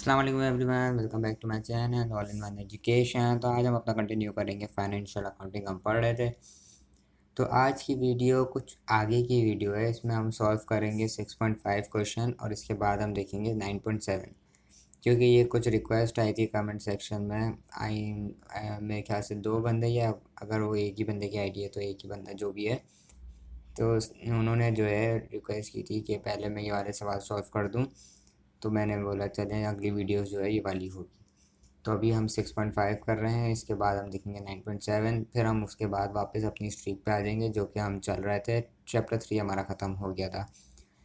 अस्सलाम वालेकुम everyone, welcome back to my channel all in one education. तो आज हम अपना कंटिन्यू करेंगे फाइनेंशियल अकाउंटिंग हम पढ़ रहे थे। तो आज की वीडियो कुछ आगे की वीडियो है। इसमें हम सॉल्व करेंगे 6.5 क्वेश्चन और इसके बाद हम देखेंगे 9.7, क्योंकि ये कुछ रिक्वेस्ट आई थी कमेंट सेक्शन में। मेरे ख्याल से दो बंदे, या अगर वो एक ही बंदे की आईडी है तो एक ही बंदा जो भी है, तो उन्होंने जो है रिक्वेस्ट की थी कि पहले मैं ये वाले सवाल सॉल्व कर दूँ। तो मैंने बोला चलें अगली वीडियोस जो है ये वाली होगी। तो अभी हम 6.5 कर रहे हैं, इसके बाद हम देखेंगे 9.7, फिर हम उसके बाद वापस अपनी स्ट्रीक पे आ जाएंगे जो कि हम चल रहे थे। चैप्टर 3 हमारा ख़त्म हो गया था।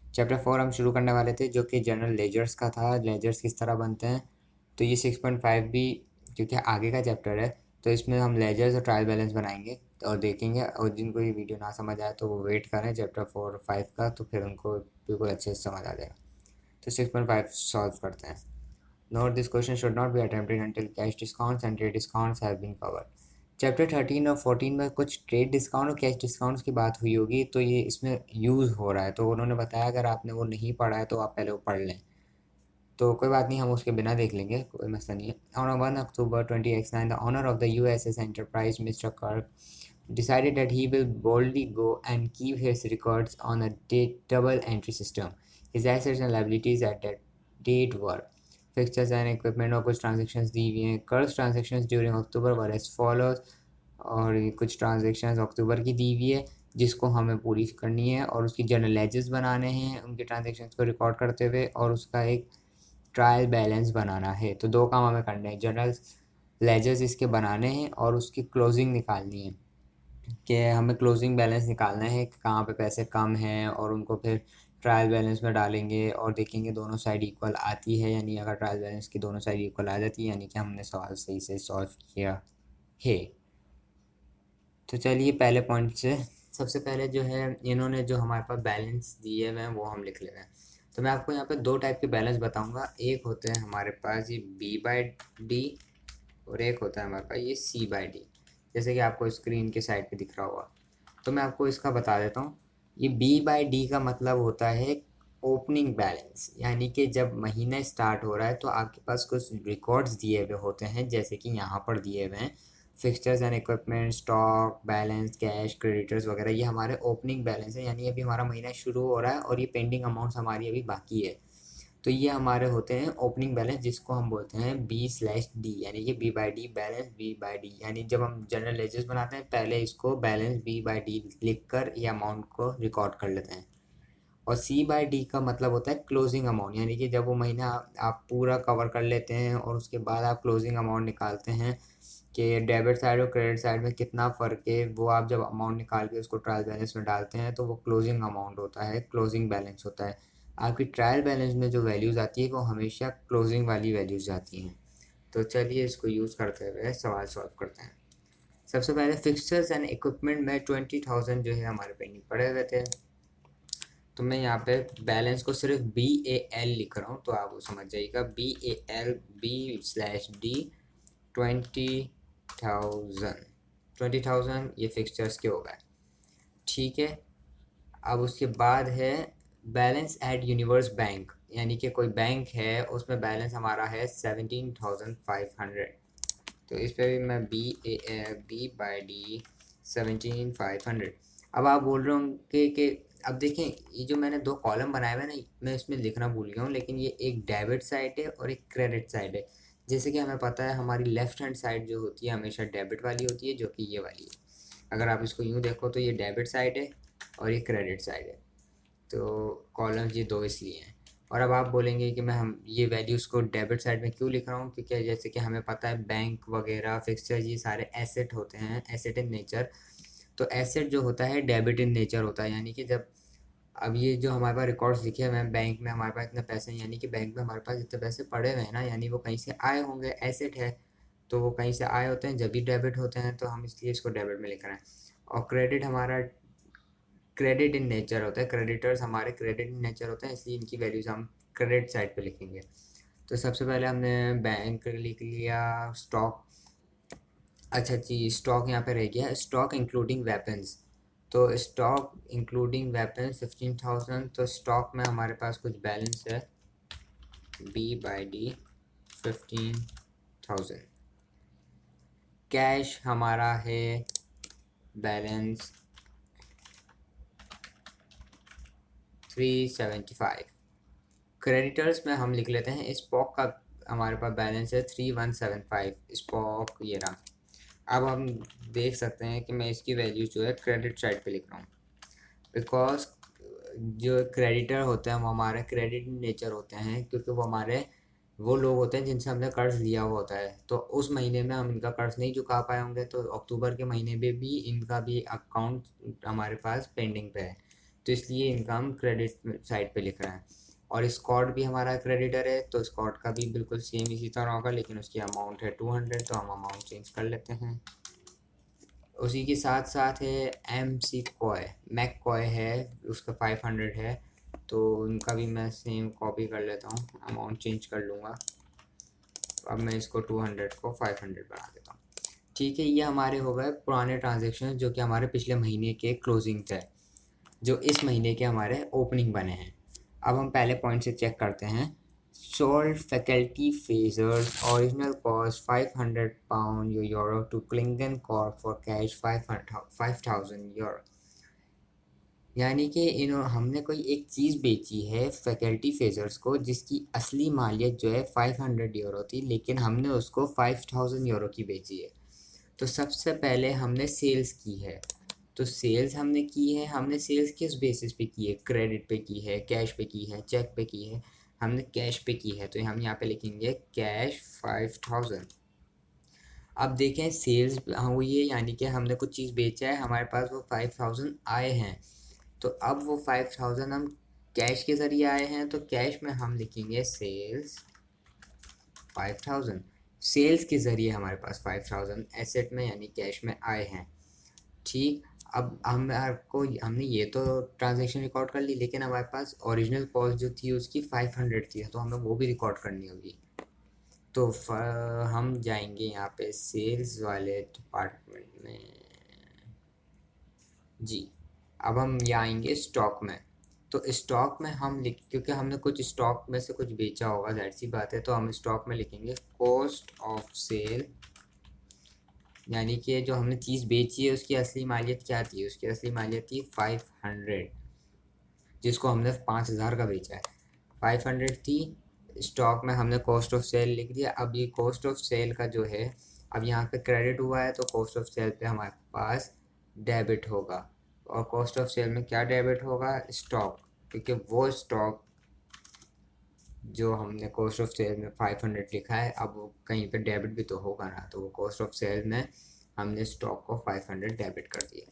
चैप्टर 4 हम शुरू करने वाले थे जो कि जनरल लेजर्स का था, लेजर्स किस तरह बनते हैं। तो ये 6.5 भी क्योंकि आगे का चैप्टर है, तो इसमें हम लेजर्स और ट्रायल बैलेंस बनाएंगे और देखेंगे। और जिनको ये वीडियो ना समझ आए तो वो वेट करें चैप्टर 4 और 5 का, तो फिर उनको बिल्कुल अच्छे से समझ आ जाएगा। तो 6.5 सॉल्व करते हैं। Note this question should not be attempted until cash discounts and trade discounts have been covered. Chapter 13 और 14 में कुछ ट्रेड डिस्काउंट और कैश डिस्काउंट्स की बात हुई होगी, तो ये इसमें यूज़ हो रहा है। तो उन्होंने बताया अगर आपने वो नहीं पढ़ा है तो आप पहले वो पढ़ लें। तो कोई बात नहीं, हम उसके बिना देख लेंगे, कोई मसला नहीं है। On 1 October 2009, the owner of the USS Enterprise, Mr. Kirk, decided that he will boldly go and keep his records on a double entry system. His assets and liabilities at that date were fixtures and equipment, और कुछ transactions दी हुई हैं। कर्ज transactions during October were as follows, और कुछ transactions अक्टूबर की दी हुई है जिसको हमें पूरी करनी है, और उसकी जनरल लेजेस बनाने हैं उनके ट्रांजेक्शन्स को रिकॉर्ड करते हुए, और उसका एक ट्रायल बैलेंस बनाना है। तो दो काम हमें करने हैं, जनरल लेजर्स इसके बनाने हैं और उसकी क्लोजिंग निकालनी है कि हमें क्लोजिंग बैलेंस निकालना है कि कहाँ पे पैसे कम हैं, और उनको फिर ट्रायल बैलेंस में डालेंगे और देखेंगे दोनों साइड इक्वल आती है। यानी अगर ट्रायल बैलेंस की दोनों साइड इक्वल आ जाती है यानी कि हमने सवाल सही से सॉल्व किया है। तो चलिए पहले पॉइंट से, सबसे पहले जो है इन्होंने जो हमारे पास बैलेंस दिए हुए हैं वो हम लिख ले रहे हैं। तो मैं आपको यहाँ पे दो टाइप के बैलेंस बताऊंगा। एक होते हैं हमारे पास ये B/D और एक होता है हमारे पास ये C/D, जैसे कि आपको स्क्रीन के साइड पे दिख रहा होगा। तो मैं आपको इसका बता देता हूँ। ये B/D का मतलब होता है ओपनिंग बैलेंस, यानी कि जब महीना स्टार्ट हो रहा है तो आपके पास कुछ रिकॉर्ड्स दिए हुए होते हैं, जैसे कि यहाँ पर दिए हुए हैं fixtures and equipment, stock, balance, cash, creditors वगैरह। ये हमारे ओपनिंग बैलेंस है, यानी अभी हमारा महीना शुरू हो रहा है और ये पेंडिंग अमाउंट्स हमारी अभी बाकी है। तो ये हमारे होते हैं ओपनिंग बैलेंस, जिसको हम बोलते हैं B/D, यानी कि B/D बैलेंस। B/D यानी जब हम जनरल लेजर्स बनाते हैं पहले इसको बैलेंस B/D लिख कर ये अमाउंट को रिकॉर्ड कर लेते हैं। और C/D का मतलब होता है क्लोजिंग अमाउंट, यानी कि जब वो महीना आप पूरा कवर कर लेते हैं और उसके बाद आप क्लोजिंग अमाउंट निकालते हैं कि डेबिट साइड और क्रेडिट साइड में कितना फ़र्क है, वो आप जब अमाउंट निकाल के उसको ट्रायल बैलेंस में डालते हैं तो वो क्लोजिंग अमाउंट होता है, क्लोजिंग बैलेंस होता है। आपकी ट्रायल बैलेंस में जो वैल्यूज़ आती है वो हमेशा क्लोजिंग वाली वैल्यूज़ आती हैं। तो चलिए इसको यूज़ करते हुए सवाल सॉल्व करते हैं। सबसे पहले फिक्सचर्स एंड इक्विपमेंट में 20,000 जो है हमारे पेंडिंग पड़े हुए थे। तो मैं यहाँ पे बैलेंस को सिर्फ BAL लिख रहा हूँ, तो आप वो समझ जाइएगा। BAL B/D 20,000 ये फिक्सचर्स के हो गए, ठीक है। अब उसके बाद है बैलेंस एट यूनिवर्स बैंक, यानी कि कोई बैंक है उसमें बैलेंस हमारा है 17,500। तो इस पे भी मैं B/D 17,500। अब आप बोल रहे होंगे कि अब देखें ये जो मैंने दो कॉलम बनाए हुए हैं ना, मैं इसमें लिखना भूल गया हूँ, लेकिन ये एक डेबिट साइड है और एक क्रेडिट साइड है। जैसे कि हमें पता है हमारी लेफ्ट हैंड साइड जो होती है हमेशा डेबिट वाली होती है, जो कि ये वाली है। अगर आप इसको यूँ देखो तो ये डेबिट साइड है और ये क्रेडिट साइड है। तो कॉलम्स ये दो इसलिए हैं। और अब आप बोलेंगे कि मैं हम ये वैल्यूज़ को डेबिट साइड में क्यों लिख रहा हूँ, क्योंकि जैसे कि हमें पता है बैंक वगैरह फिक्सचर ये सारे एसेट होते हैं, एसेट इन नेचर। तो एसेट जो होता है डेबिट इन नेचर होता है, यानी कि जब अब ये जो हमारे पास रिकॉर्ड्स लिखे हुए हैं बैंक में हमारे पास इतने पैसे हैं, यानी कि बैंक में हमारे पास इतने पैसे पड़े हुए हैं ना, यानी वो कहीं से आए होंगे, एसेट है तो वो कहीं से आए होते हैं, जब भी डेबिट होते हैं तो हम इसलिए इसको डेबिट में लिख रहे हैं। और क्रेडिट हमारा क्रेडिट इन नेचर होता है, क्रेडिटर्स हमारे क्रेडिट इन नेचर होते हैं, इसलिए इनकी वैल्यूज़ हम क्रेडिट साइड पे लिखेंगे। तो सबसे पहले हमने बैंक लिख लिया। स्टॉक, अच्छा जी स्टॉक यहाँ पे रह गया, स्टॉक इंक्लूडिंग वेपन्स। तो स्टॉक इंक्लूडिंग वेपन्स 15,000। तो स्टॉक में हमारे पास कुछ बैलेंस है B/D 15,000। कैश हमारा है बैलेंस 375। क्रेडिटर्स में हम लिख लेते हैं स्टॉक का हमारे पास बैलेंस है 3175। स्टॉक ये रहा। अब हम देख सकते हैं कि मैं इसकी वैल्यू जो है क्रेडिट साइड पे लिख रहा हूँ, बिकॉज जो क्रेडिटर होते हैं वो हमारे क्रेडिट नेचर होते हैं, क्योंकि वो लोग होते हैं जिनसे हमने कर्ज लिया हुआ होता है। तो उस महीने में हम इनका कर्ज नहीं चुका पाए होंगे, तो अक्टूबर के महीने में भी इनका भी अकाउंट हमारे पास पेंडिंग पे है, तो इसलिए इनका हम क्रेडिट साइड पे लिख रहे हैं। और स्कॉट भी हमारा क्रेडिटर है, तो स्कॉट का भी बिल्कुल सेम इसी तरह होगा, लेकिन उसकी अमाउंट है 200, तो हम अमाउंट चेंज कर लेते हैं। उसी के साथ साथ है M C Coy, McCoy है, उसका 500 है, तो उनका भी मैं सेम कॉपी कर लेता हूँ, अमाउंट चेंज कर लूँगा। अब मैं इसको 200 को 500 बना देता हूँ। ठीक है, ये हमारे हो गए पुराने ट्रांजेक्शन जो कि हमारे पिछले महीने के क्लोजिंग थे, जो इस महीने के हमारे ओपनिंग बने हैं। अब हम पहले पॉइंट से चेक करते हैं। Sold faculty phasers original cost 500 pound euro to Klingon Corp for cash 5,000 euro. यानी कि हमने कोई एक चीज़ बेची है फैकल्टी फेजर्स को, जिसकी असली मालियत जो है 500 यूरो थी, लेकिन हमने उसको 5,000 यूरो की बेची है। तो सबसे पहले हमने सेल्स की है। तो सेल्स हमने की है, हमने सेल्स किस बेसिस पे की है? क्रेडिट पे की है, कैश पे की है, चेक पे की है? हमने कैश पे की है, तो हम यहाँ पे लिखेंगे कैश 5,000। अब देखें सेल्स हुई है, यानी कि हमने कुछ चीज़ बेचा है, हमारे पास वो 5,000 आए हैं। तो अब वो 5,000 हम कैश के ज़रिए आए हैं, तो कैश में हम लिखेंगे सेल्स 5,000। सेल्स के ज़रिए हमारे पास 5,000 एसेट में यानी कैश में आए हैं। ठीक, अब हमने ये तो ट्रांजैक्शन रिकॉर्ड कर ली, लेकिन हमारे पास ओरिजिनल कॉस्ट जो थी उसकी 500 थी, तो हमें वो भी रिकॉर्ड करनी होगी। तो हम जाएंगे यहाँ पे सेल्स वाले डिपार्टमेंट में। जी, अब हम यहाँ आएंगे स्टॉक में। तो स्टॉक में हम क्योंकि हमने कुछ स्टॉक में से कुछ बेचा होगा, जाहिर सी बात है, तो हम स्टॉक में लिखेंगे कॉस्ट ऑफ सेल, यानी कि जो हमने चीज़ बेची है उसकी असली मालियत क्या थी? उसकी असली मालियत थी 500, जिसको हमने 5,000 का बेचा है। 500 थी, स्टॉक में हमने कॉस्ट ऑफ सेल लिख दिया। अब ये कॉस्ट ऑफ सेल का जो है, अब यहाँ पे क्रेडिट हुआ है, तो कॉस्ट ऑफ सेल पे हमारे पास डेबिट होगा। और कॉस्ट ऑफ सेल में क्या डेबिट होगा? स्टॉक, क्योंकि वो स्टॉक जो हमने कॉस्ट ऑफ सेल में 500 लिखा है, अब वो कहीं पे डेबिट भी तो होगा ना, तो वो कॉस्ट ऑफ सेल में हमने स्टॉक को 500 डेबिट कर दिया।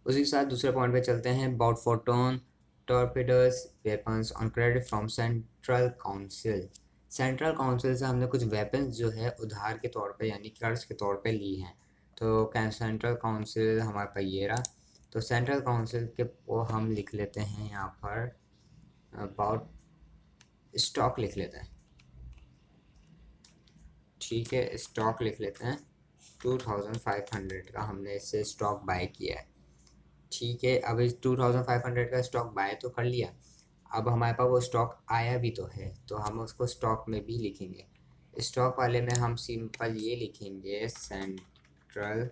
उसी के साथ दूसरे पॉइंट पे चलते हैं। About photon torpedoes weapons on credit from central council. Central council से हमने कुछ वेपन्स जो है उधार के तौर पे यानी कर्ज के तौर पे ली हैं। तो सेंट्रल काउंसिल हमारे पास ये रहा। तो सेंट्रल काउंसिल के वो हम लिख लेते हैं यहाँ पर अबाउट स्टॉक लिख लेते हैं। ठीक है, स्टॉक लिख लेते हैं। 2,500 का हमने इससे स्टॉक बाय किया है। ठीक है, अब इस 2,500 का स्टॉक बाय तो कर लिया। अब हमारे पास वो स्टॉक आया भी तो है, तो हम उसको स्टॉक में भी लिखेंगे। स्टॉक वाले में हम सिंपल ये लिखेंगे सेंट्रल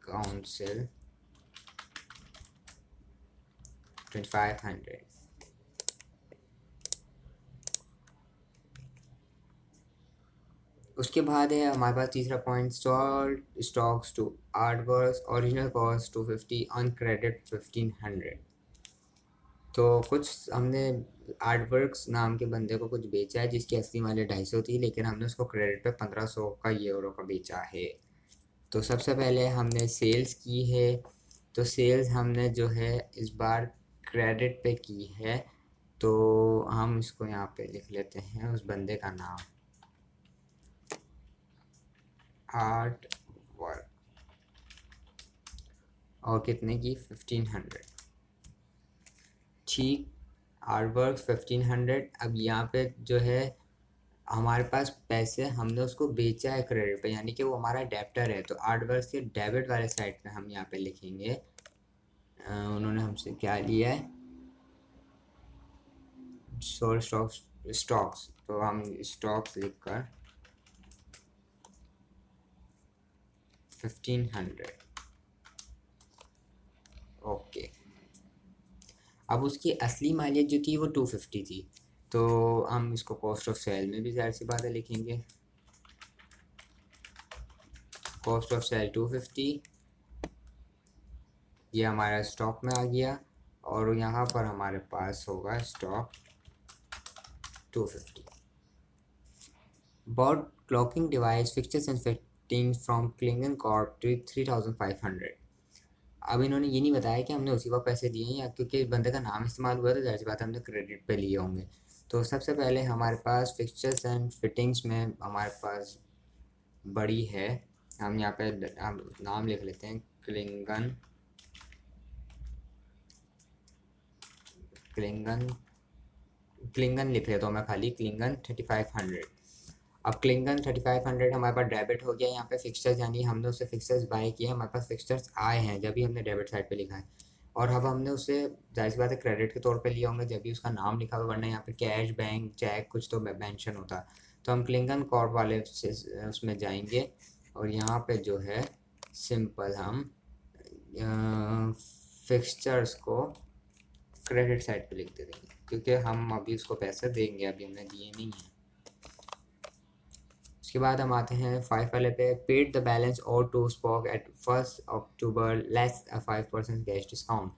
काउंसिल 2,500। उसके बाद है हमारे पास तीसरा point, sold stocks to artworks original cost 250 on credit 1,500। तो कुछ हमने आर्टवर्क्स नाम के बंदे को कुछ बेचा है जिसकी असली मालियत 250 थी, लेकिन हमने उसको क्रेडिट पे 1,500 का यूरो का बेचा है। तो सबसे पहले हमने सेल्स की है। तो सेल्स हमने जो है इस बार क्रेडिट पे की है, तो हम इसको यहाँ पे लिख लेते हैं उस बंदे का नाम, आर्ट वर्क, और कितने की? 1,500। ठीक, आर्ट वर्क 1,500। अब यहाँ पे जो है हमारे पास पैसे हमने उसको बेचा है क्रेडिट पे, यानी कि वो हमारा डेब्टर है। तो आर्ट वर्क के डेबिट वाले साइड पे हम यहाँ पे लिखेंगे उन्होंने हमसे क्या लिया है? सोल्ड स्टॉक्स, तो हम स्टॉक्स लिख कर 1500। ओके, अब उसकी असली मालियत जो थी वो 250 थी, तो हम इसको कॉस्ट ऑफ सेल में भी ज़ाहिर सी बात है लिखेंगे। कॉस्ट ऑफ सेल 250, ये हमारा स्टॉक में आ गया, और यहाँ पर हमारे पास होगा stock 250। Bought cloaking device fixtures and fittings from Klingon Corp 3500। अब इन्होंने ये नहीं बताया कि हमने उसी वक्त पैसे दिए हैं, या क्योंकि बंदे का नाम इस्तेमाल हुआ तो ज़ाहिर सी बात है हमने क्रेडिट पे लिए होंगे। तो सबसे पहले हमारे पास फिक्चर्स एंड फिटिंग्स में हमारे पास बड़ी है, हम यहाँ पे हम नाम लिख लेते हैं क्लिंगन क्लिंगन क्लिंगन लिख लेता हूँ मैं, खाली क्लिंगन 3500। अब क्लिंगन 3500 हमारे पास डेबिट हो गया। यहाँ पे फिक्सचर्स यानी हमने उससे फिक्सचर्स बाय किए, हमारे पास फिक्सचर्स आए हैं जब भी हमने डेबिट साइड पे लिखा है, और अब हमने उसे जाहिर सी बात है क्रेडिट के तौर पे लिया होंगे जब भी उसका नाम लिखा हुआ, वरना यहाँ पे कैश, बैंक, चेक कुछ तो मेंशन होता। तो हम क्लिंगन कॉर्प वाले से उसमें जाएंगे, और यहाँ पे जो है सिंपल हम फिक्सचर्स को क्रेडिट साइड पे लिख देंगे, क्योंकि हम अभी उसको पैसे देंगे, अभी हमने दिए नहीं है। उसके बाद हम आते हैं 5 वाले पे, पेड द बैलेंस और to Spock at 1 October less 5% cash discount.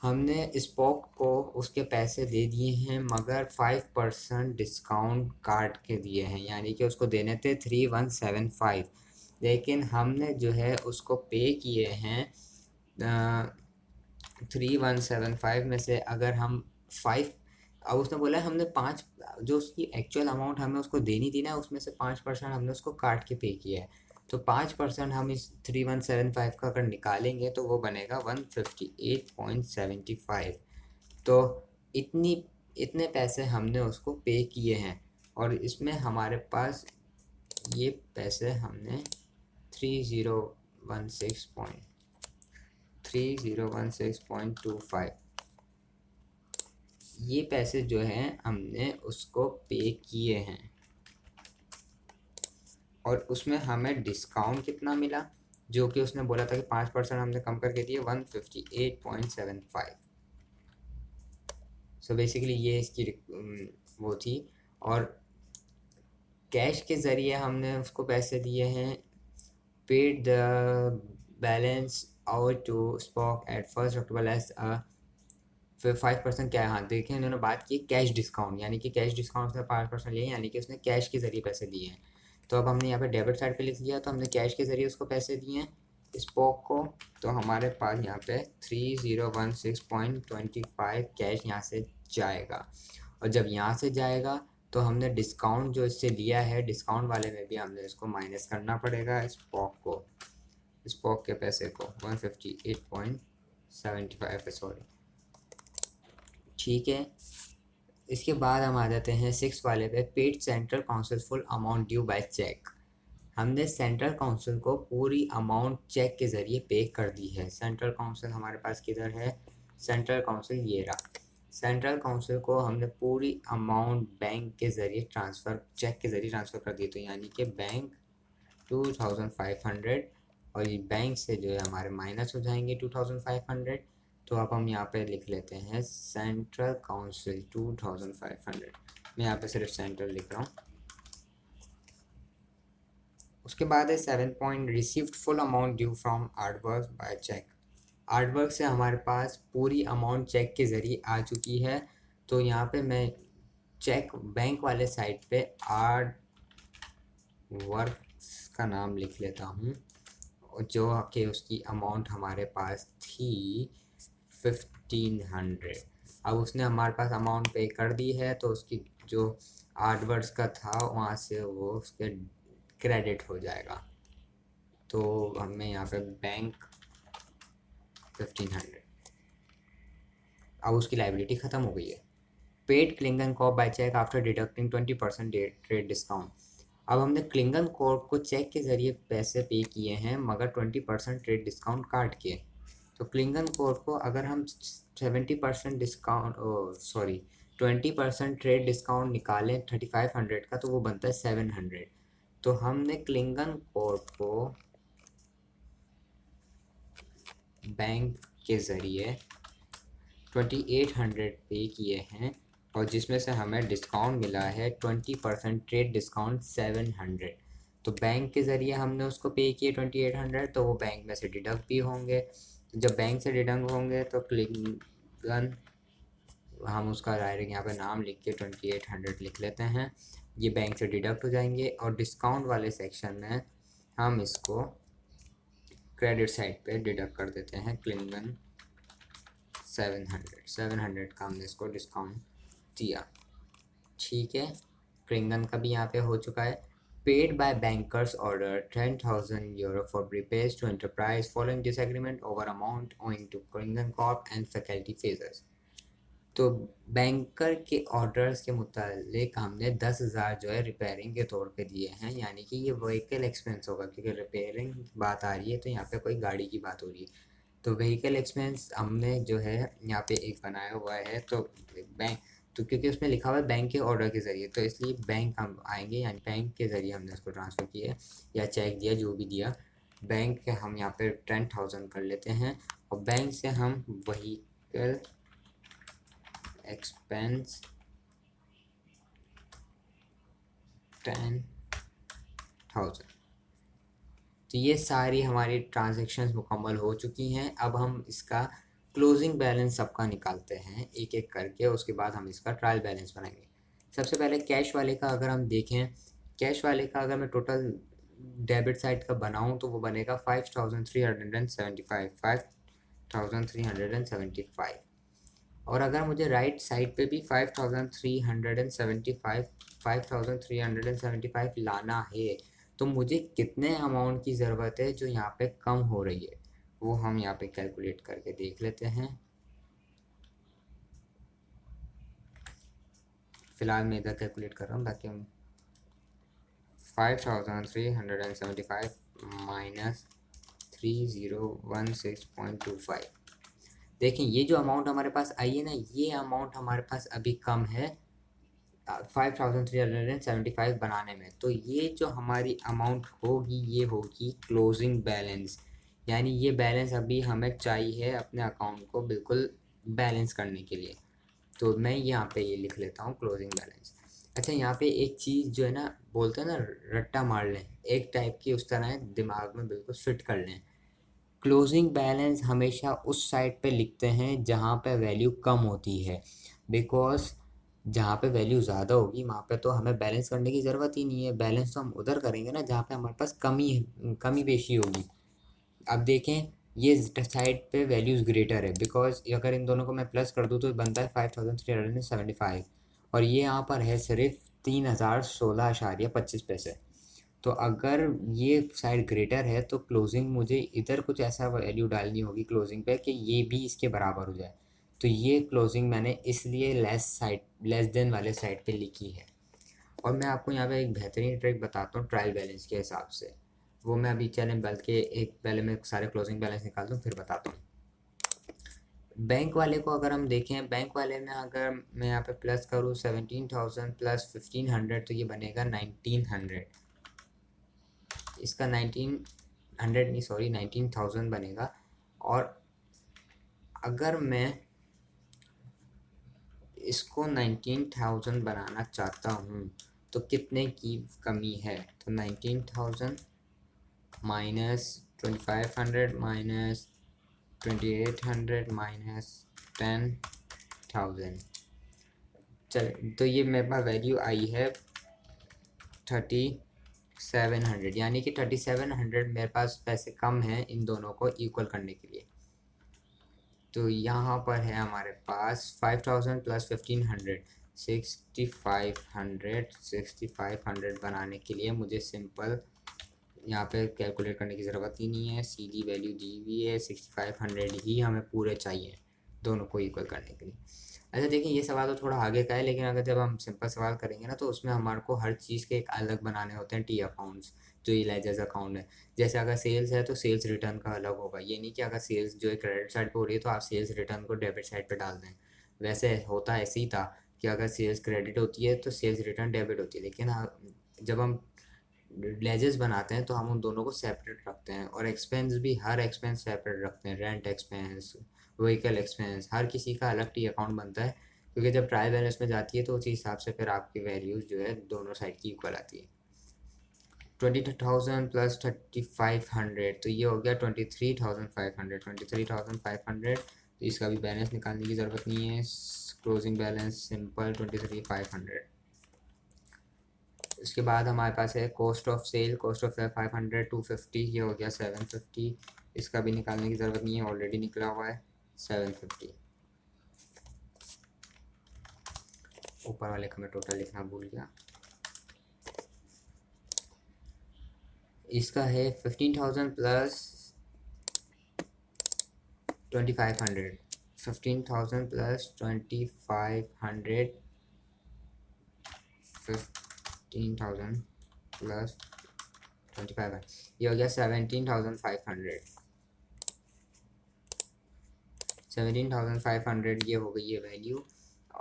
हमने स्पॉक को उसके पैसे दे दिए हैं, मगर 5% डिस्काउंट काट के दिए हैं, यानी कि उसको देने थे 3175, लेकिन हमने जो है उसको पे किए हैं 3175 में से अगर हम 5, अब उसने बोला है हमने 5, जो उसकी एक्चुअल अमाउंट हमें उसको देनी थी ना, उसमें से 5% हमने उसको काट के पे किया है। तो 5% हम इस 3175 का अगर निकालेंगे तो वो बनेगा 158.75। तो इतने पैसे हमने उसको पे किए हैं, और इसमें हमारे पास ये पैसे हमने 3016.25 ये पैसे जो हैं हमने उसको पे किए हैं, और उसमें हमें डिस्काउंट कितना मिला, जो कि उसने बोला था कि 5% हमने कम करके दिए 158.75। सो बेसिकली ये इसकी वो थी, और कैश के ज़रिए हमने उसको पैसे दिए हैं। Paid the balance out to Spock at 1 October less फिर 5% क्या है, हाँ देखिए इन्होंने बात की कैश डिस्काउंट, यानी कि कैश डिस्काउंट उसने 5% लिए, यानी कि उसने कैश के ज़रिए पैसे दिए हैं। तो अब हमने यहाँ पे डेबिट साइड पे लिख दिया, तो हमने कैश के ज़रिए उसको पैसे दिए हैं स्पॉक को, तो हमारे पास यहाँ पे 3016.25 कैश यहाँ से जाएगा। और जब यहाँ से जाएगा तो हमने डिस्काउंट जो इससे लिया है, डिस्काउंट वाले में भी हमने इसको माइनस करना पड़ेगा स्पॉक के पैसे को 158.75 है, सॉरी, ठीक है। इसके बाद हम आ जाते हैं 6 वाले पे, paid central council full amount due by cheque. हमने सेंट्रल काउंसिल को पूरी अमाउंट चेक के ज़रिए पे कर दी है। सेंट्रल काउंसिल हमारे पास किधर है, सेंट्रल काउंसिल ये रहा। सेंट्रल काउंसिल को हमने पूरी अमाउंट बैंक के ज़रिए ट्रांसफ़र, चेक के ज़रिए ट्रांसफ़र कर दी, तो यानी कि बैंक 2500, और ये बैंक से जो है हमारे माइनस हो जाएंगे 2500। तो अब हम यहाँ पे लिख लेते हैं सेंट्रल काउंसिल 2500, मैं यहाँ पे सिर्फ सेंट्रल लिख रहा हूँ। उसके बाद है 7 point, received full amount due from artwork by cheque. Artwork से हमारे पास पूरी अमाउंट चेक के ज़रिए आ चुकी है, तो यहाँ पे मैं चेक बैंक वाले साइड पे आर्ट वर्क्स का नाम लिख लेता हूँ, जो कि उसकी अमाउंट हमारे पास थी 1500। अब उसने हमारे पास अमाउंट पे कर दी है, तो उसकी जो आर्टवर्क्स का था वहाँ से वो उसके क्रेडिट हो जाएगा। तो हमें यहाँ पे बैंक 1500, अब उसकी लाइबिलिटी ख़त्म हो गई है। Paid Klingon Corp by cheque after deducting 20% trade discount. अब हमने क्लिंगन कॉर्प को चेक के ज़रिए पैसे पे किए हैं, मगर 20% ट्रेड डिस्काउंट काट के। तो क्लिंगन कॉर्प को अगर हम 70% डिस्काउंट, सॉरी 20% ट्रेड डिस्काउंट निकालें 3500 का तो वो बनता है 700। तो हमने क्लिंगन कोड को बैंक के ज़रिए 2800 पे किए हैं और जिसमें से हमें डिस्काउंट मिला है 20% ट्रेड डिस्काउंट 700। तो बैंक के ज़रिए हमने उसको पे किए 2800, तो वो बैंक में से डिडक्ट भी होंगे। जब बैंक से डिडक्ट होंगे तो क्लिंगन, हम उसका डायरेक्ट यहाँ पे नाम लिख के 2800 लिख लेते हैं, ये बैंक से डिडक्ट हो जाएंगे। और डिस्काउंट वाले सेक्शन में हम इसको क्रेडिट साइड पे डिडक्ट कर देते हैं क्लिंगन 700 का हमने इसको डिस्काउंट दिया। ठीक है, क्लिंगन का भी यहाँ पे हो चुका है। Paid by bankers order 10,000 euro for repairs to enterprise following disagreement over amount owing to Klingon Corp and faculty phases। तो बैंकर के ऑर्डर्स के मुतालिक हमने 10,000 जो है रिपेयरिंग के तौर पे दिए हैं, यानी कि ये व्हीकल एक्सपेंस होगा, क्योंकि रिपेयरिंग बात आ रही है तो यहाँ पे कोई गाड़ी की बात हो रही है। तो व्हीकल एक्सपेंस हमने जो है यहाँ पे एक बनाया हुआ है, तो बैंक, तो क्योंकि उसमें लिखा हुआ है बैंक के ऑर्डर के ज़रिए, तो इसलिए बैंक हम आएंगे, यानी बैंक के ज़रिए हमने उसको ट्रांसफ़र किया या चेक दिया, जो भी दिया। बैंक के हम यहाँ पे 10,000 कर लेते हैं और बैंक से हम व्हीकल एक्सपेंस 10,000। तो ये सारी हमारी ट्रांजैक्शंस मुकम्मल हो चुकी हैं। अब हम इसका क्लोजिंग बैलेंस सबका निकालते हैं एक एक करके, उसके बाद हम इसका ट्रायल बैलेंस बनाएंगे। सबसे पहले कैश वाले का अगर हम देखें, कैश वाले का अगर मैं टोटल डेबिट साइड का बनाऊं तो वो बनेगा 5,375। और अगर मुझे राइट साइड पे भी 5,375 लाना है तो मुझे कितने अमाउंट की ज़रूरत है जो यहाँ पे कम हो रही है, वो हम यहाँ पे कैलकुलेट करके देख लेते हैं। फ़िलहाल मैं इधर कैलकुलेट कर रहा हूँ ताकि हम 5,375 माइनस 3016.25। देखें ये जो अमाउंट हमारे पास आई है ना, ये अमाउंट हमारे पास अभी कम है 5,375 बनाने में। तो ये जो हमारी अमाउंट होगी ये होगी क्लोजिंग बैलेंस, यानी ये बैलेंस अभी हमें चाहिए अपने अकाउंट को बिल्कुल बैलेंस करने के लिए। तो मैं यहाँ पे ये लिख लेता हूँ क्लोजिंग बैलेंस। अच्छा, यहाँ पे एक चीज़ जो है ना, बोलते हैं ना रट्टा मार लें, एक टाइप की उस तरह दिमाग में बिल्कुल फिट कर लें। क्लोजिंग बैलेंस हमेशा उस साइड पे लिखते हैं जहाँ पे वैल्यू कम होती है, बिकॉज जहाँ पे वैल्यू ज़्यादा होगी वहाँ पे तो हमें बैलेंस करने की ज़रूरत ही नहीं है। बैलेंस तो हम उधर करेंगे ना जहाँ पे हमारे पास कमी बेशी होगी। अब देखें ये साइड पे वैल्यूज़ ग्रेटर है, बिकॉज अगर इन दोनों को मैं प्लस कर दूँ तो बनता है 5,375 और ये यहाँ पर है सिर्फ 3,016.25 तो अगर ये साइड ग्रेटर है तो क्लोजिंग मुझे इधर कुछ ऐसा वैल्यू डालनी होगी क्लोजिंग पे कि ये भी इसके बराबर हो जाए। तो ये क्लोजिंग मैंने इसलिए लेस देन वाले साइड पे लिखी है। और मैं आपको यहाँ पे एक बेहतरीन ट्रिक बताता हूँ ट्रायल बैलेंस के हिसाब से, वो मैं अभी चलें बल्कि एक पहले मैं सारे क्लोजिंग बैलेंस निकाल दूँ फिर बताता हूँ। बैंक वाले को अगर हम देखें, बैंक वाले में अगर मैं यहाँ पे प्लस करूँ 17,000 प्लस 1,500 तो ये बनेगा 1,900। इसका 1,900 नहीं सॉरी 19,000 बनेगा। और अगर मैं इसको 19,000 बनाना चाहता हूँ तो कितने की कमी है, तो 19,000 माइनस 2,500 माइनस 2,800 माइनस 10,000। चल तो ये मेरे पास वैल्यू आई है 3,700, यानी कि 3,700 मेरे पास पैसे कम हैं इन दोनों को इक्वल करने के लिए। तो यहाँ पर है हमारे पास 5,000 प्लस 1,500 6,500 बनाने के लिए मुझे सिंपल यहाँ पे कैलकुलेट करने की ज़रूरत ही नहीं है, सीधी वैल्यू दी हुई है 6,500 ही हमें पूरे चाहिए दोनों को इक्वल करने के लिए। अच्छा देखिए ये सवाल तो थोड़ा आगे का है, लेकिन अगर जब हम सिंपल सवाल करेंगे ना तो उसमें हमारे को हर चीज़ के एक अलग बनाने होते हैं टी अकाउंट्स, जो ये लेजर्स अकाउंट है। जैसे अगर सेल्स है तो सेल्स रिटर्न का अलग होगा, ये नहीं कि अगर सेल्स जो है क्रेडिट साइड पे हो रही है तो आप सेल्स रिटर्न को डेबिट साइड पे डाल दें। वैसे होता ऐसे ही था कि अगर सेल्स क्रेडिट होती है तो सेल्स रिटर्न डेबिट होती है, लेकिन जब हम लेजेस बनाते हैं तो हम उन दोनों को सेपरेट रखते हैं, और एक्सपेंस भी हर एक्सपेंस सेपरेट रखते हैं। रेंट एक्सपेंस, व्हीकल एक्सपेंस, हर किसी का अलग टी अकाउंट बनता है, क्योंकि जब ट्रायल बैलेंस में जाती है तो उसी हिसाब से फिर आपकी वैल्यूज़ जो है दोनों साइड की इक्वल आती है। 20,000 प्लस 3,500 तो ये हो गया 23,500। 23,500 तो इसका भी बैलेंस निकालने की ज़रूरत नहीं है, क्लोजिंग बैलेंस सिंपल 23,500। इसके बाद हमारे पास है cost of sale. Cost of sale 500, 250, ये हो गया 750। इसका भी निकालने की ज़रूरत नहीं है, ऑलरेडी निकला हुआ है 750। ऊपर वाले का मैं टोटल लिखना भूल गया। इसका है 15,000 प्लस 2,500। 15,000 प्लस 2,500, 15,000 प्लस 2,500, ये हो गया 17,500। 17,500 ये हो गई है वैल्यू।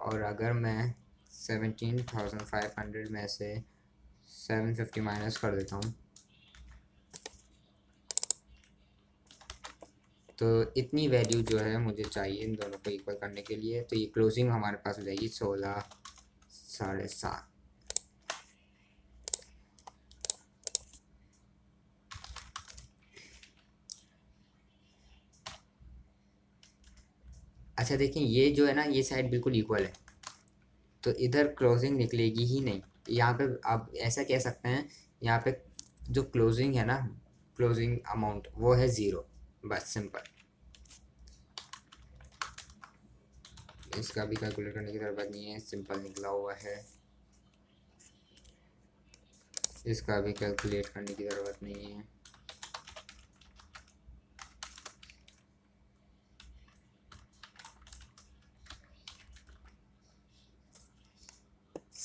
और अगर मैं 17,500 में से 750 माइनस कर देता हूँ तो इतनी वैल्यू जो है मुझे चाहिए इन दोनों को इक्वल करने के लिए, तो ये क्लोजिंग हमारे पास हो जाएगी 16,750। अच्छा देखें, ये जो है ना, ये साइड बिल्कुल इक्वल है, तो इधर क्लोजिंग निकलेगी ही नहीं। यहाँ पे आप ऐसा कह सकते हैं, यहाँ पे जो क्लोजिंग है ना, क्लोजिंग अमाउंट वो है ज़ीरो, बस सिंपल। इसका भी कैलकुलेट करने की ज़रूरत नहीं है, सिंपल निकला हुआ है। इसका भी कैलकुलेट करने की ज़रूरत नहीं है।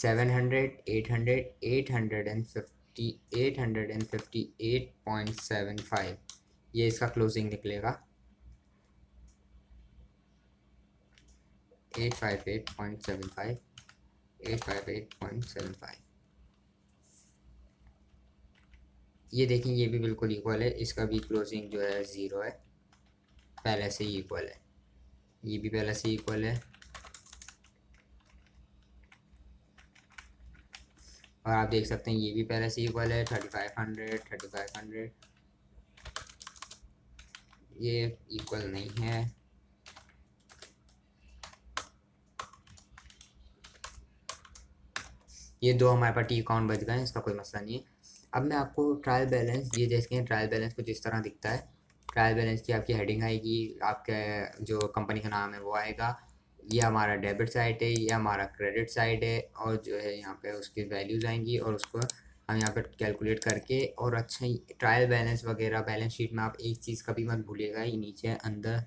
$858.75 ये इसका क्लोजिंग निकलेगा। 858.75 ये देखें, ये भी बिल्कुल इक्वल है। इसका भी क्लोजिंग जो है ज़ीरो है, पहले से ही इक्वल है। ये भी पहले से इक्वल है। और आप देख सकते हैं ये भी पहले से इक्वल है। 3,500 ये इक्वल नहीं है। ये दो हमारे पास टी अकाउंट बच गए हैं, इसका कोई मसला नहीं है। अब मैं आपको ट्रायल बैलेंस, ये देखें ट्रायल बैलेंस कुछ इस तरह दिखता है। ट्रायल बैलेंस की आपकी हेडिंग आएगी, आपका जो कंपनी का नाम है वो आएगा, ये हमारा डेबिट साइड है, ये हमारा क्रेडिट साइड है, और जो है यहाँ पे उसकी वैल्यूज़ आएंगी, और उसको हम यहाँ पे कैलकुलेट करके, और अच्छा ट्रायल बैलेंस वगैरह बैलेंस शीट में आप एक चीज़ कभी मत भूलिएगा, ये नीचे अंदर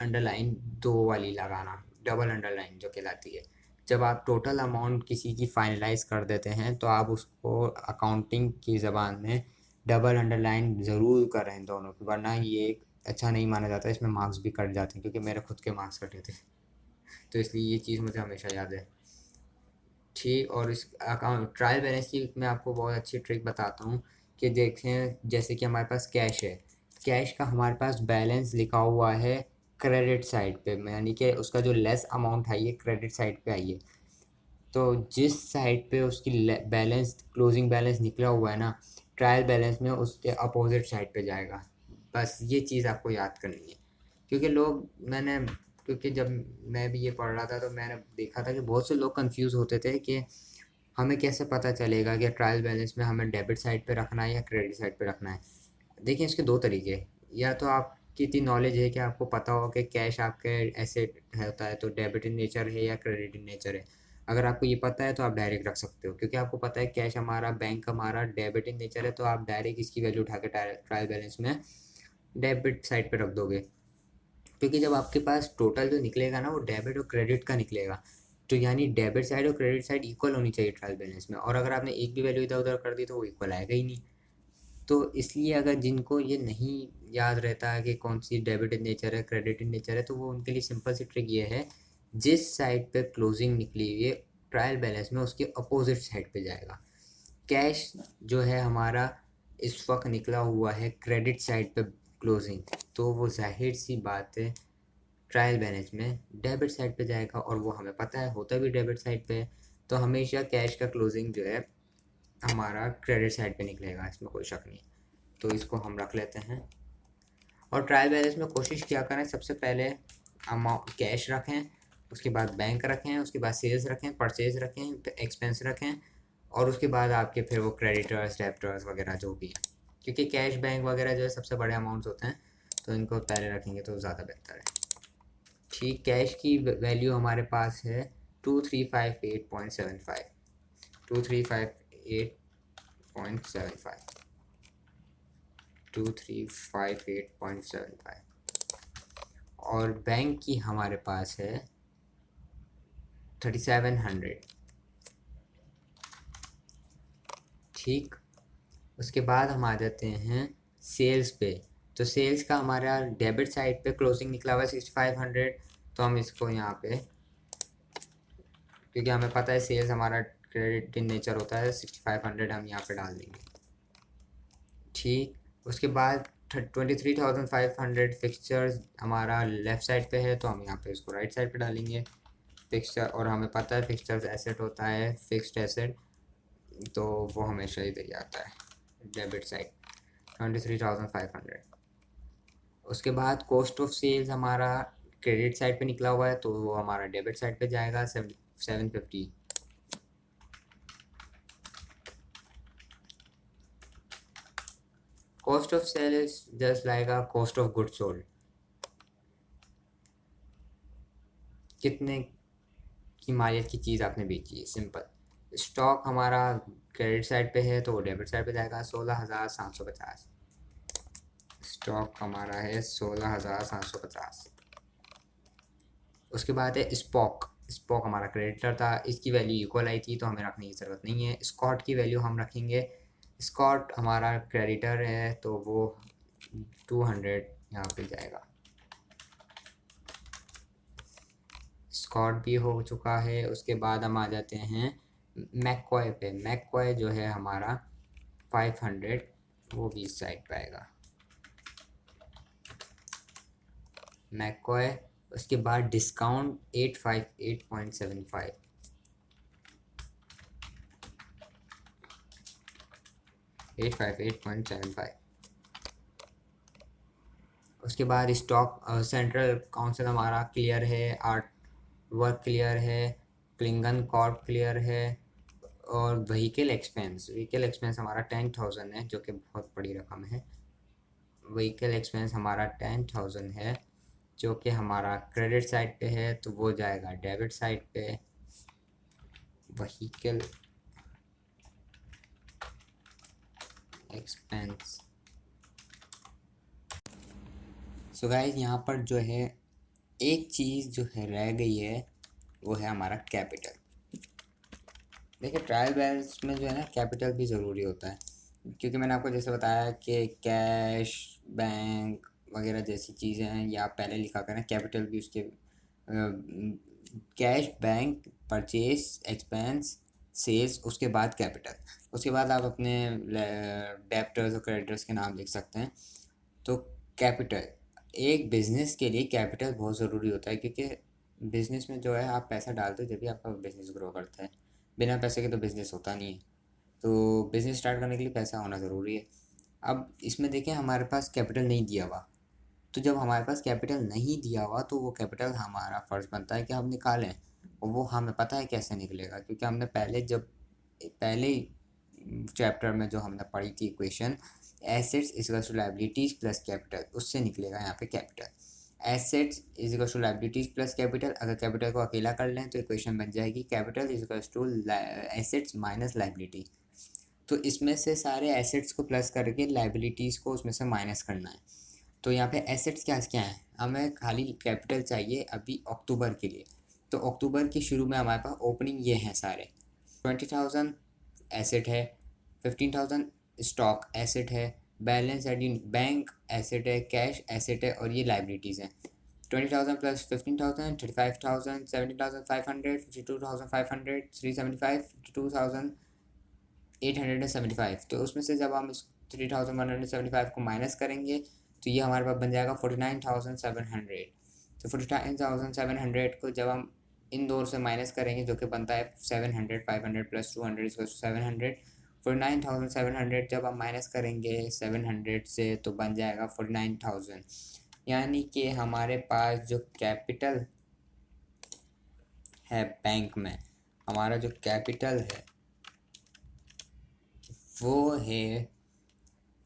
अंडरलाइन दो वाली लगाना, डबल अंडरलाइन जो कहलाती है। जब आप टोटल अमाउंट किसी की फाइनलाइज कर देते हैं तो आप उसको अकाउंटिंग की ज़बान में डबल अंडरलाइन ज़रूर करें दोनों की, वरना ये एक अच्छा नहीं माना जाता। इसमें मार्क्स भी कट जाते हैं, क्योंकि मेरे खुद के मार्क्स कटे थे, तो इसलिए ये चीज़ मुझे हमेशा याद है। ठीक, और इस अकाउंट ट्रायल बैलेंस की मैं आपको बहुत अच्छी ट्रिक बताता हूँ कि देखें, जैसे कि हमारे पास कैश है, कैश का हमारे पास बैलेंस लिखा हुआ है क्रेडिट साइड पे, यानी कि उसका जो लेस अमाउंट है ये क्रेडिट साइड पे आई है। तो जिस साइड पे उसकी बैलेंस क्लोजिंग बैलेंस निकला हुआ है ना, ट्रायल बैलेंस में उसके अपोजिट साइड पे जाएगा। बस ये चीज़ आपको याद करनी है, क्योंकि लोग मैंने क्योंकि जब मैं भी ये पढ़ रहा था तो मैंने देखा था कि बहुत से लोग कंफ्यूज होते थे कि हमें कैसे पता चलेगा कि ट्रायल बैलेंस में हमें डेबिट साइड पे रखना है या क्रेडिट साइड पे रखना है। देखिए, इसके दो तरीके हैं। या तो आपकी इतनी नॉलेज है कि आपको पता हो कि कैश आपके एसेट होता है तो डेबिट इन नेचर है या क्रेडिट इन नेचर है। अगर आपको ये पता है तो आप डायरेक्ट रख सकते हो, क्योंकि आपको पता है कैश हमारा, बैंक हमारा डेबिट इन नेचर है, तो आप डायरेक्ट इसकी वैल्यू उठा के ट्रायल बैलेंस में डेबिट साइड पे रख दोगे। क्योंकि जब आपके पास टोटल जो निकलेगा ना वो डेबिट और क्रेडिट का निकलेगा, तो यानी डेबिट साइड और क्रेडिट साइड इक्वल होनी चाहिए ट्रायल बैलेंस में, और अगर आपने एक भी वैल्यू इधर उधर कर दी तो वो इक्वल आएगा ही नहीं। तो इसलिए अगर जिनको ये नहीं याद रहता है कि कौन सी डेबिट इन नेचर है क्रेडिट इन नेचर है, तो वो उनके लिए सिंपल सी ट्रिक ये है, जिस साइड पे क्लोजिंग निकली हुई है ट्रायल बैलेंस में उसके अपोजिट साइड पे जाएगा। कैश जो है हमारा इस वक्त निकला हुआ है क्रेडिट साइड पे क्लोजिंग, तो वो जाहिर सी बात है ट्रायल बैलेंस में डेबिट साइड पे जाएगा, और वो हमें पता है होता भी डेबिट साइड पे है। तो हमेशा कैश का क्लोजिंग जो है हमारा क्रेडिट साइड पे निकलेगा, इसमें कोई शक नहीं। तो इसको हम रख लेते हैं। और ट्रायल बैलेंस में कोशिश क्या करें, सबसे पहले अमाउंट कैश रखें, उसके बाद बैंक रखें, उसके बाद सेल्स रखें, परचेज रखें, एक्सपेंस रखें, और उसके बाद आपके फिर वो क्रेडिटर्स डेब्टर्स वगैरह जो भी है, क्योंकि कैश बैंक वगैरह जो है सबसे बड़े अमाउंट्स होते हैं, तो इनको पहले रखेंगे तो ज़्यादा बेहतर है। ठीक, कैश की वैल्यू हमारे पास है 2358.75, 2358.75, 2358.75। और बैंक की हमारे पास है 3700। ठीक, उसके बाद हम आ जाते हैं सेल्स पे। तो सेल्स का हमारा डेबिट साइड पे क्लोजिंग निकला हुआ है 6500, तो हम इसको यहाँ पे, क्योंकि हमें पता है सेल्स हमारा क्रेडिट इन नेचर होता है, 6500 हम यहाँ पे डाल देंगे। ठीक, उसके बाद 23,500 फिक्सचर्स हमारा लेफ़्ट साइड पे है, तो हम यहाँ पे इसको राइट साइड पे डालेंगे फिक्सचर। और हमें पता है फिक्सचर्स एसेट होता है, फिक्स्ड एसेट, तो वो हमेशा ही दे आता है डेबिट साइड 23,500। उसके बाद कॉस्ट ऑफ सेल्स हमारा क्रेडिट साइड पे निकला हुआ है, तो वो हमारा डेबिट साइड पे जाएगा 750। Cost of sale is just like a cost of good sold, कितने की मालियत की चीज़ आपने बेची है, सिंपल। स्टॉक हमारा क्रेडिट साइड पे है, तो वो डेबिट साइड पे जाएगा 16,750। स्टॉक हमारा है 16,750। उसके बाद है स्पॉक। स्पॉक हमारा क्रेडिटर था, इसकी वैल्यू इक्वल आई थी, तो हमें रखने की ज़रूरत नहीं है। स्कॉट की वैल्यू हम रखेंगे, स्कॉट हमारा क्रेडिटर है, तो वो 200 यहाँ पे जाएगा। स्कॉट भी हो चुका है। उसके बाद हम आ जाते हैं मैककॉय पे। मैककॉय जो है हमारा 500, वो भी इस साइड पे आएगा मैककॉय। उसके बाद डिस्काउंट 858.75, 858.75। उसके बाद स्टॉक सेंट्रल काउंसिल हमारा क्लियर है, आर्ट वर्क क्लियर है, क्लिंगन कॉर्प क्लियर है। और व्हीकल एक्सपेंस हमारा 10,000 है, जो कि बहुत बड़ी रकम है। व्हीकल एक्सपेंस हमारा 10,000 है, जो कि हमारा क्रेडिट साइड पे है, तो वो जाएगा डेबिट साइड पे। Vehicle expense. सो गाइस, यहाँ पर जो है एक चीज़ जो है रह गई है, वो है हमारा कैपिटल। देखिए, ट्रायल बैलेंस में जो है ना कैपिटल भी ज़रूरी होता है, क्योंकि मैंने आपको जैसे बताया कि कैश बैंक वगैरह जैसी चीज़ें हैं, या आप पहले लिखा करें कैपिटल भी उसके cash bank purchase expense sales, उसके बाद कैपिटल। उसके बाद आप अपने डेप्टर्स और क्रेडिटर्स के नाम लिख सकते हैं। तो कैपिटल, एक बिज़नेस के लिए कैपिटल बहुत ज़रूरी होता है, क्योंकि बिज़नेस में जो है आप पैसा डालते हो जब भी आपका बिज़नेस ग्रो करता है। बिना पैसे के तो बिज़नेस होता नहीं है। तो बिज़नेस स्टार्ट करने के लिए पैसा होना ज़रूरी है। अब इसमें देखें हमारे पास कैपिटल नहीं दिया हुआ, तो जब हमारे पास कैपिटल नहीं दिया हुआ तो वो कैपिटल हमारा फ़र्ज़ बनता है कि हम निकालें, और वो हमें पता है कैसे निकलेगा, क्योंकि हमने पहले चैप्टर में जो हमने पढ़ी थी equation, assets equals to liabilities plus capital, उससे निकलेगा यहाँ पे capital. Assets is equals to liabilities plus capital, अगर कैपिटल को अकेला कर लें तो इक्वेशन बन जाएगी capital is equals to assets minus liability. तो इसमें से सारे एसेट्स को प्लस करके लायबिलिटीज़ को उसमें से माइनस करना है। तो यहाँ पे एसेट्स क्या क्या हैं, हमें खाली कैपिटल चाहिए अभी अक्टूबर के लिए। तो अक्टूबर के शुरू में हमारे पास ओपनिंग ये हैं सारे, 20,000 एसेट है, 15,000 स्टॉक एसेट है, बैलेंस एडिंग बैंक एसेट है, कैश एसेट है, और ये लाइबिलिटीज़ हैं। 20,000 plus 15,000, 35,000, 17,500, 52,500, 375, 52,875। तो उसमें से जब हम इस 3,175 को माइनस करेंगे तो ये हमारे पास बन जाएगा 49,700। तो 49,700 को जब हम इन दो से माइनस करेंगे जो कि बनता है 700, 500 प्लस 200 इज 700। 49,700 जब हम माइनस करेंगे 700 से तो बन जाएगा 49,000। यानी कि हमारे पास जो कैपिटल है बैंक में, हमारा जो कैपिटल है वो है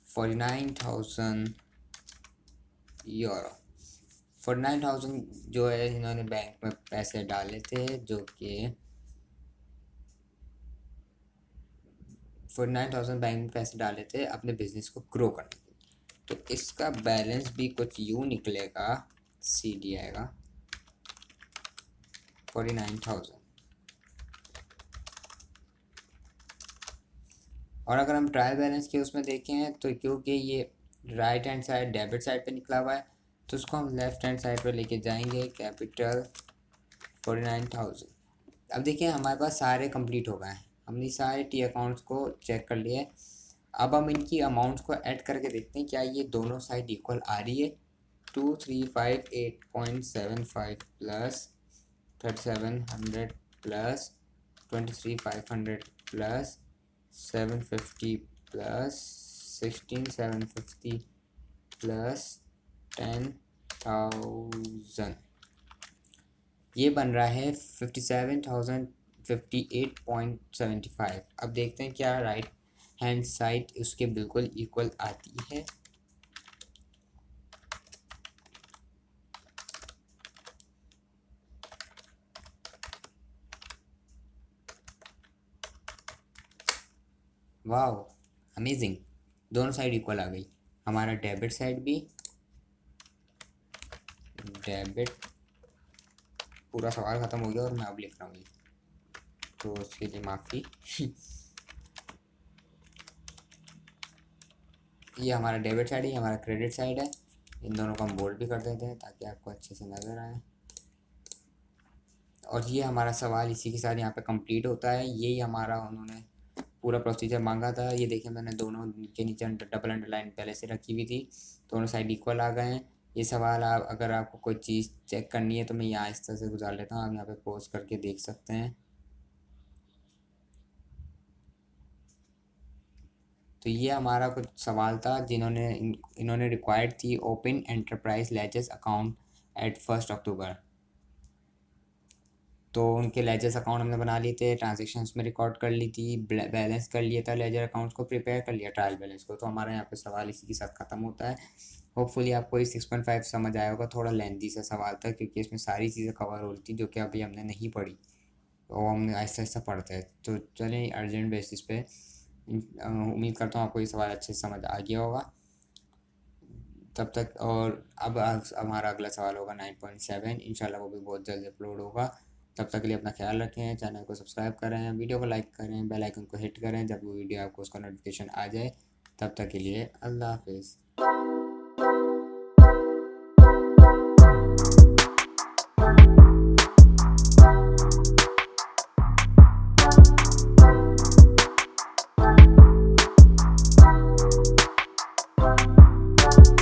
49,000 यूरो। 49,000 जो है इन्होंने बैंक में पैसे डाले थे, जो कि 49,000 बैंक में पैसे डाले थे अपने बिजनेस को ग्रो करने के लिए। तो इसका बैलेंस भी कुछ यूँ निकलेगा, CD आएगा 49,000। और अगर हम ट्रायल बैलेंस के उसमें देखें तो क्योंकि ये right hand side debit side पे निकला हुआ है तो उसको हम लेफ्ट हैंड साइड पे लेके जाएंगे। कैपिटल 49,000। अब देखिए हमारे पास सारे कंप्लीट हो गए हैं, हमने सारे टी अकाउंट्स को चेक कर लिए। अब हम इनकी अमाउंट्स को ऐड करके देखते हैं क्या ये दोनों साइड इक्वल आ रही है। 2358.75 plus 3700 plus 23,500 plus 750 plus 16,750 plus 10,000, ये बन रहा है 57,058.75। अब देखते हैं क्या राइट हैंड साइड उसके बिल्कुल इक्वल आती है। वाह, अमेजिंग, दोनों साइड इक्वल आ गई। हमारा डेबिट साइड भी, डेबिट पूरा सवाल ख़त्म हो गया और मैं अब लिख रहा हूँ, तो उसके लिए माफ़ी। ये हमारा डेबिट साइड है, ये हमारा क्रेडिट साइड है। इन दोनों को हम बोल्ड भी कर देते हैं ताकि आपको अच्छे से नज़र आए। और ये हमारा सवाल इसी के साथ यहाँ पे कंप्लीट होता है। यही हमारा उन्होंने पूरा प्रोसीजर मांगा था। ये देखिए मैंने दोनों के नीचे डबल अंडरलाइन पहले से रखी हुई थी, दोनों साइड इक्वल आ गए हैं। ये सवाल आप अगर आपको कोई चीज़ चेक करनी है तो मैं यहाँ इस तरह से गुजार लेता हूँ, आप यहाँ पे पॉज करके देख सकते हैं। तो ये हमारा कुछ सवाल था जिन्होंने इन्होंने रिक्वायर्ड थी open enterprise ledgers account at 1 October. तो उनके लेजर्स अकाउंट हमने बना लिए थे, ट्रांजेक्शन्स में रिकॉर्ड कर ली थी, बैलेंस कर लिया था, लेजर अकाउंट्स को प्रिपेयर कर लिया, ट्रायल बैलेंस को। तो हमारा यहाँ पे सवाल इसी के साथ ख़त्म होता है। होपफुली आपको ये 6.5 समझ आया होगा। थोड़ा लेंथी सा सवाल था क्योंकि इसमें सारी चीज़ें कवर हो रही थी जो कि अभी हमने नहीं पढ़ी, तो हमने आहिस्ता आहिस्ता पढ़ते हैं। तो चलें अर्जेंट बेसिस पे, उम्मीद करता हूँ आपको ये सवाल अच्छे से समझ आ गया होगा तब तक। और अब हमारा अगला सवाल होगा 9.7, इंशाल्लाह वो भी बहुत जल्द अपलोड होगा। तब तक के लिए अपना ख्याल रखें, चैनल को सब्सक्राइब करें, वीडियो को लाइक करें, बेल आइकन को हिट करें जब वो वीडियो आपको उसका नोटिफिकेशन आ जाए। तब तक के लिए अल्लाह हाफिज़।